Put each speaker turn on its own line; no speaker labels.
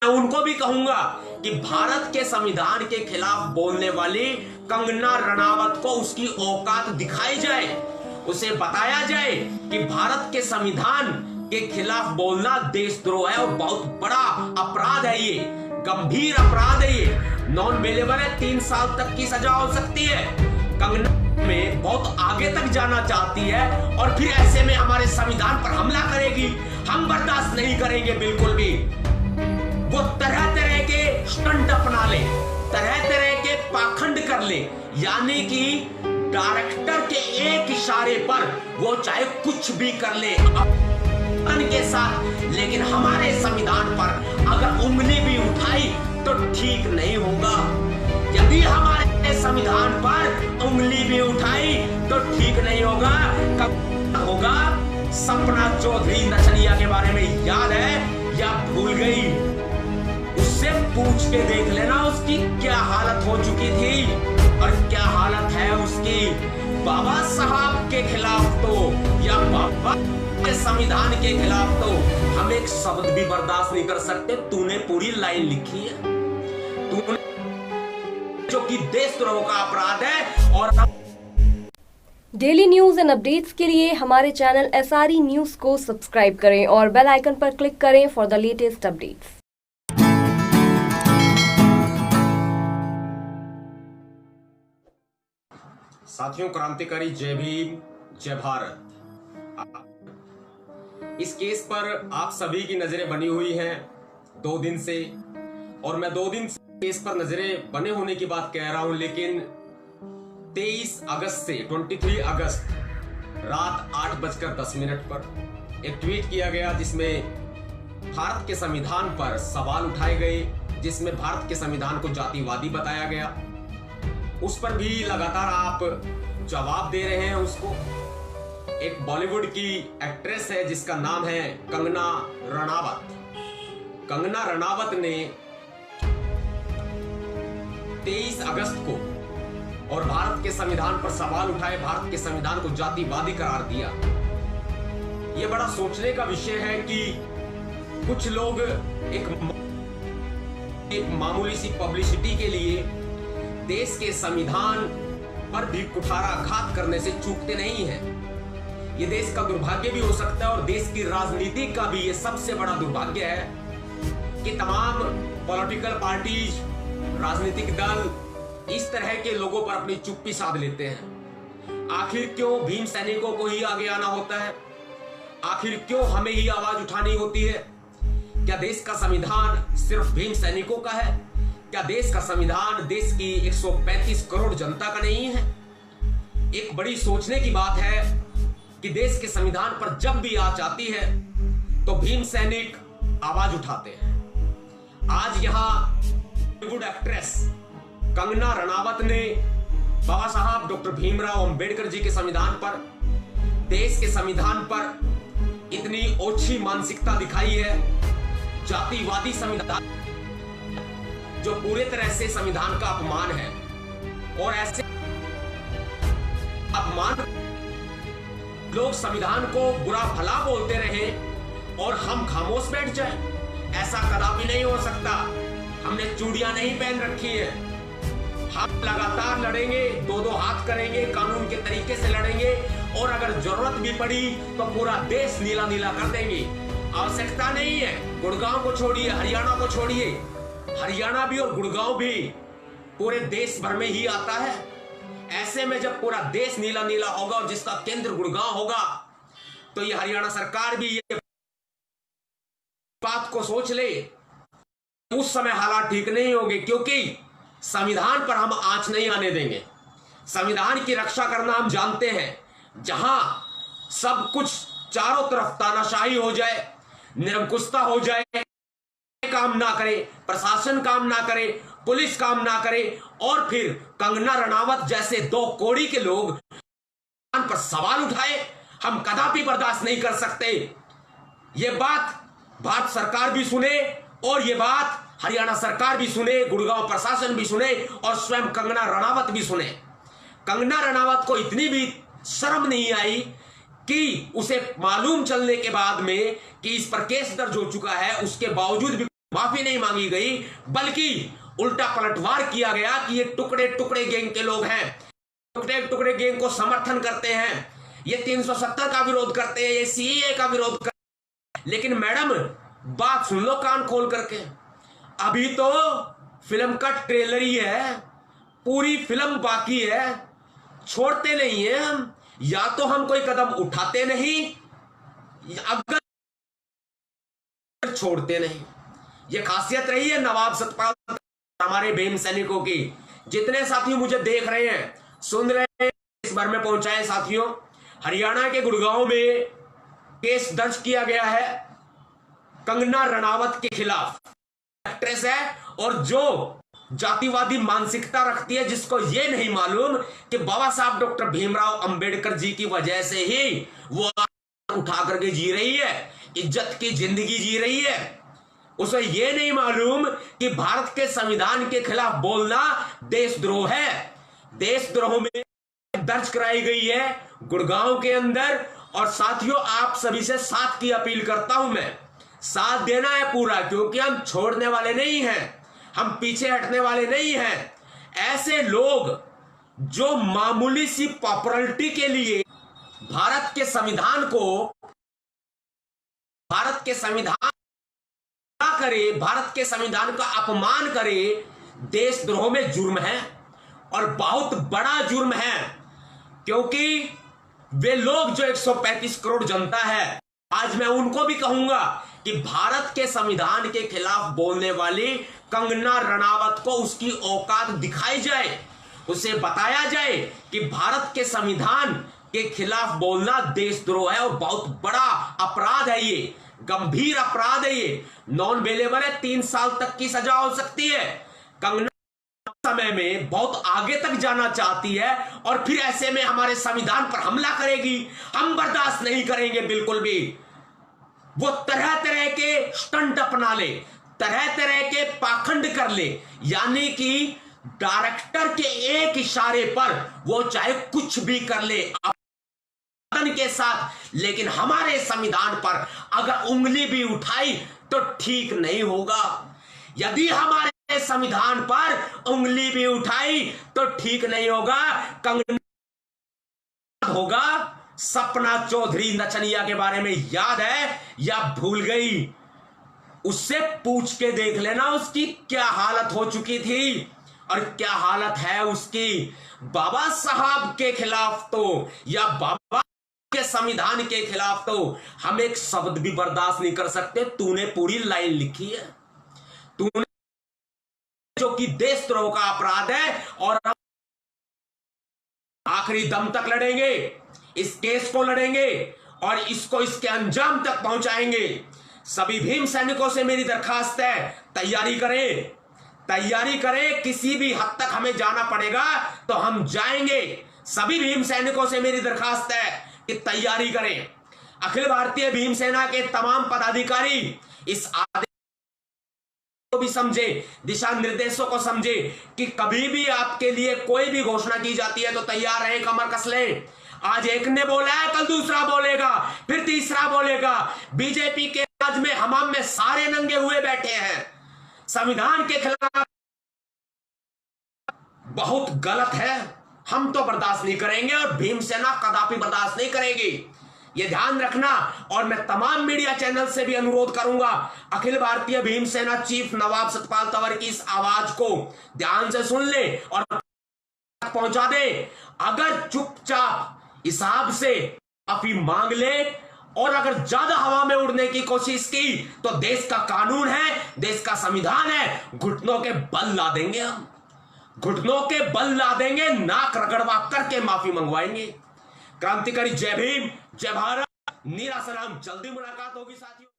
उनको भी कहूंगा कि भारत के संविधान के खिलाफ बोलने वाली कंगना रनावत को उसकी औकात दिखाई जाए, उसे बताया जाए कि भारत के संविधान के खिलाफ बोलना देशद्रोह है और बहुत बड़ा अपराध है, ये गंभीर अपराध है, ये नॉन बेलेबल है, 3 साल तक की सजा हो सकती है। कंगना में बहुत आगे तक जाना चाहती है और फिर ऐसे में हमारे संविधान पर हमला करेगी, हम बर्दाश्त नहीं करेंगे बिल्कुल भी। वो तरह तरह के स्टंट अपना ले, तरह तरह के पाखंड कर ले, यानी कि डायरेक्टर के एक इशारे पर वो चाहे कुछ भी कर ले के साथ, लेकिन हमारे संविधान पर अगर उंगली भी उठाई तो ठीक नहीं होगा। यदि हमारे संविधान पर उंगली भी उठाई तो ठीक नहीं होगा। कब होगा? सपना चौधरी नचनिया के बारे में याद है या भूल गई? उससे पूछ के देख लेना उसकी क्या हालत हो चुकी थी और क्या हालत है उसकी। बाबा साहब के खिलाफ तो या बाबा के संविधान के खिलाफ तो हम एक शब्द भी बर्दाश्त नहीं कर सकते। तूने पूरी लाइन लिखी है, तूने जो कि देशद्रोह का अपराध है। और
डेली न्यूज एंड अपडेट्स के लिए हमारे चैनल SRE न्यूज को सब्सक्राइब करें और बेल आइकन पर क्लिक करें फॉर द लेटेस्ट अपडेट्स।
साथियों, क्रांतिकारी जय भीम, जय भारत। इस केस पर आप सभी की नजरें बनी हुई हैं 2 दिन से, और मैं 2 दिन से केस पर नजरें बने होने की बात कह रहा हूं, लेकिन 23 अगस्त से 23 अगस्त रात 8:10 पर एक ट्वीट किया गया जिसमें भारत के संविधान पर सवाल उठाए गए, जिसमें भारत के संविधान को जातिवादी बताया गया। उस पर भी लगातार आप जवाब दे रहे हैं उसको। एक बॉलीवुड की एक्ट्रेस है जिसका नाम है कंगना रनावत। कंगना रनावत ने 23 अगस्त को और भारत के संविधान पर सवाल उठाए, भारत के संविधान को जातिवादी करार दिया। यह बड़ा सोचने का विषय है कि कुछ लोग एक मामूली सी पब्लिसिटी के लिए देश के संविधान पर भी कुठाराघात करने से चूकते नहीं हैं। ये देश का दुर्भाग्य भी हो सकता है और देश की राजनीति का भी ये सबसे बड़ा दुर्भाग्य है कि तमाम पॉलिटिकल पार्टीज, राजनीतिक दल इस तरह के लोगों पर अपनी चुप्पी साध लेते हैं। आखिर क्यों भीम सैनिकों को ही आगे आना होता है? आखिर क्यों हमें ही आवाज उठानी होती है? क्या देश का संविधान सिर्फ भीम सैनिकों का है? क्या देश का संविधान देश की 135 करोड़ जनता का नहीं है? एक बड़ी सोचने की बात है कि देश के संविधान पर जब भी आंच आती है तो भीम सैनिक आवाज उठाते हैं। आज यहां बॉलीवुड एक्ट्रेस कंगना रनावत ने बाबा साहब डॉक्टर भीमराव अंबेडकर जी के संविधान पर, देश के संविधान पर इतनी ओछी मानसिकता दिखाई है, जातिवादी संविधान जो पूरे तरह से संविधान का अपमान है। और ऐसे अपमान लोग संविधान को बुरा भला बोलते रहे और हम खामोश बैठ जाएं, ऐसा कदापि नहीं हो सकता। हमने चूड़ियां नहीं पहन रखी है, हम लगातार लड़ेंगे, 2-2 हाथ करेंगे, कानून के तरीके से लड़ेंगे और अगर जरूरत भी पड़ी तो पूरा देश नीला नीला कर देंगे। आवश्यकता नहीं है, गुड़गांव को छोड़िए, हरियाणा को छोड़िए, हरियाणा भी और गुड़गांव भी पूरे देश भर में ही आता है। ऐसे में जब पूरा देश नीला नीला होगा और जिसका केंद्र गुड़गांव होगा तो ये हरियाणा सरकार भी ये बात को सोच ले। उस समय हालात ठीक नहीं होंगे क्योंकि संविधान पर हम आंच नहीं आने देंगे। संविधान की रक्षा करना हम जानते हैं। जहां सब कुछ चारों तरफ तानाशाही हो जाए, निरंकुशता हो जाए, काम ना करे, प्रशासन काम ना करे, पुलिस काम ना करे और फिर कंगना रनावत जैसे 2 कौड़ी के लोग पर सवाल उठाए, हम कदापि बर्दाश्त नहीं कर सकते। ये बात भारत सरकार भी सुने और ये बात हरियाणा सरकार भी सुने, गुड़गांव प्रशासन भी सुने और स्वयं कंगना रनावत भी सुने। कंगना रनावत को इतनी भी शर्म नहीं आई कि उसे मालूम चलने के बाद में कि इस पर केस दर्ज हो चुका है, उसके बावजूद भी माफी नहीं मांगी गई, बल्कि उल्टा पलटवार किया गया कि ये टुकड़े टुकड़े गैंग के लोग हैं, टुकड़े टुकड़े गैंग को समर्थन करते हैं, ये 370 का विरोध करते हैं, ये सीएए का विरोध करते हैं। लेकिन मैडम बात सुन लो कान खोल करके, अभी तो फिल्म का ट्रेलर ही है, पूरी फिल्म बाकी है। छोड़ते नहीं है हम, या तो हम कोई कदम उठाते नहीं, अगर छोड़ते नहीं। ये खासियत रही है नवाब सतपाल हमारे भीम सैनिकों की। जितने साथी मुझे देख रहे हैं, सुन रहे हैं, इस बार में पहुंचाए साथियों, हरियाणा के गुड़गांव में केस दर्ज किया गया है कंगना रनावत के खिलाफ। एक्ट्रेस है और जो जातिवादी मानसिकता रखती है, जिसको ये नहीं मालूम कि बाबा साहब डॉक्टर भीमराव अंबेडकर जी की वजह से ही वो उठा करके जी रही है, इज्जत की जिंदगी जी रही है। उसे ये नहीं मालूम कि भारत के संविधान के खिलाफ बोलना देशद्रोह है। देशद्रोह में दर्ज कराई गई है गुड़गांव के अंदर। और साथियों, आप सभी से साथ की अपील करता हूं मैं, साथ देना है पूरा, क्योंकि हम छोड़ने वाले नहीं हैं, हम पीछे हटने वाले नहीं हैं। ऐसे लोग जो मामूली सी पॉपुलैरिटी के लिए भारत के संविधान ना करे, भारत के संविधान का अपमान करे, देशद्रोह में जुर्म है और बहुत बड़ा जुर्म है। क्योंकि वे लोग जो 135 करोड़ जनता है, आज मैं उनको भी कहूंगा कि भारत के संविधान के खिलाफ बोलने वाली कंगना रनावत को उसकी औकात दिखाई जाए, उसे बताया जाए कि भारत के संविधान के खिलाफ बोलना देशद्रोह है और बहुत बड़ा अपराध है, ये गंभीर अपराध है, ये नॉन बेलेबल है, 3 साल तक की सजा हो सकती है। कंगना समय में बहुत आगे तक जाना चाहती है और फिर ऐसे में हमारे संविधान पर हमला करेगी, हम बर्दाश्त नहीं करेंगे बिल्कुल भी। वो तरह तरह के स्टंट अपना ले, तरह तरह के पाखंड कर ले, यानी कि डायरेक्टर के एक इशारे पर वो चाहे कुछ भी कर ले के साथ, लेकिन हमारे संविधान पर अगर उंगली भी उठाई तो ठीक नहीं होगा। यदि हमारे संविधान पर उंगली भी उठाई तो ठीक नहीं होगा। कंगना होगा, सपना चौधरी नचनिया के बारे में याद है या भूल गई? उससे पूछ के देख लेना उसकी क्या हालत हो चुकी थी और क्या हालत है उसकी। बाबा साहब के खिलाफ तो, या बाबा के संविधान के खिलाफ तो हम एक शब्द भी बर्दाश्त नहीं कर सकते। तूने पूरी लाइन लिखी है, तूने, जो कि देशद्रोह का अपराध है, और हम आखिरी दम तक लड़ेंगे, इस केस को लड़ेंगे और इसको इसके अंजाम तक पहुंचाएंगे। सभी भीम सैनिकों से मेरी दरखास्त है, तैयारी करें, किसी भी हद तक हमें जाना पड़ेगा तो हम जाएंगे। सभी भीम सैनिकों से मेरी दरखास्त है कि तैयारी करें। अखिल भारतीय भीम सेना के तमाम पदाधिकारी इस आदेश को भी समझे, दिशा निर्देशों को समझे कि कभी भी आपके लिए कोई भी घोषणा की जाती है तो तैयार रहे, कमर कस लें। आज एक ने बोला है, कल दूसरा बोलेगा, फिर तीसरा बोलेगा। बीजेपी के राज में, हमाम में सारे नंगे हुए बैठे हैं। संविधान के खिलाफ बहुत गलत है, हम तो बर्दाश्त नहीं करेंगे और भीम सेना कदापि बर्दाश्त नहीं करेगी, ये ध्यान रखना। और मैं तमाम मीडिया चैनल से भी अनुरोध करूंगा, अखिल भारतीय भीम सेना चीफ नवाब सतपाल तंवर की इस आवाज को ध्यान से सुन ले और पहुंचा दे। अगर चुपचाप हिसाब से माफी मांग ले और अगर ज्यादा हवा में उड़ने की कोशिश की तो देश का कानून है, देश का संविधान है, घुटनों के बल ला देंगे हम, घुटनों के बल ला देंगे, नाक रगड़वा करके माफी मंगवाएंगे। क्रांतिकारी जय भीम, जय भारत, नीरा सलाम। जल्दी मुलाकात होगी साथियों।